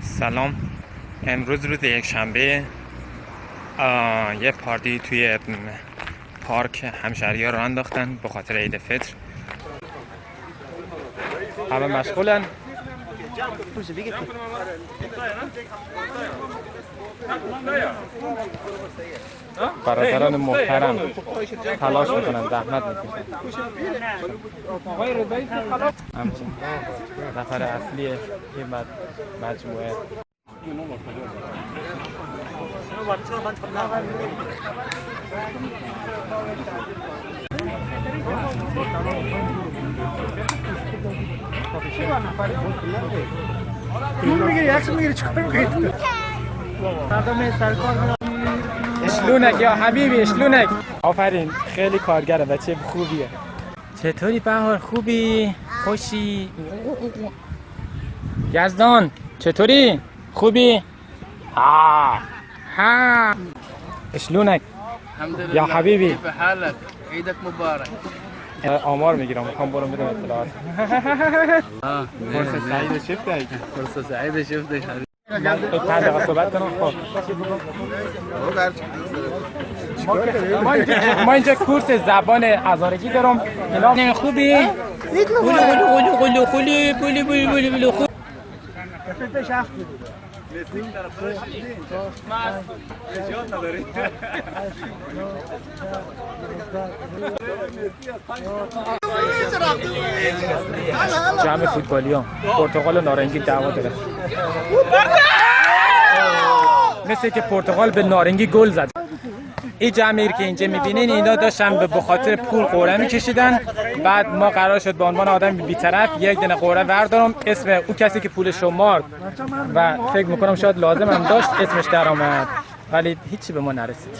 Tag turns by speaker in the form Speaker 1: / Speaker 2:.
Speaker 1: سلام. امروز روز یک شنبه یه پارتی توی پارک همشهری‌ها راه انداختن به خاطر عید فطر. همه مشغولن. برادران محترم تلاش میکنن، زحمت میکشن. همچنین نفر اصلی یه مجموعه اشلونک یا حبیبی اشلونک. آفرین، خیلی کارگره، بچه خوبیه. چطوری بهار؟ خوبی؟ خوشی؟ یزدان چطوری؟ خوبی؟ ها اشلونک یا حبیبی؟
Speaker 2: كيف حالك؟ عيدك مبارك.
Speaker 1: آمار میگیرم، میخوام برم بدم اطلاعات. فرصه سعیده شفتک.
Speaker 2: فرصة سعيدة شفتك حبيبي.
Speaker 1: من یک 5 دقیقه صحبت کنم. خب ما اینجا کورس زبان هزارگی دارم. اینا خوبی؟ قولو خوب. جمع فوتبالیان پرتغال و نارنگی دعوا داره. مثل که پرتغال به نارنگی گل زد. این جمعی که اینجا میبینین اینا داشتن به خاطر پول قرعه میکشیدن. بعد ما قرار شد به عنوان آدم بی‌طرف یک دونه قرعه بردارم، اسم اون کسی که پول شمارد و فکر میکنم شاید لازم هم داشت اسمش در آمد، ولی هیچی به ما نرسید.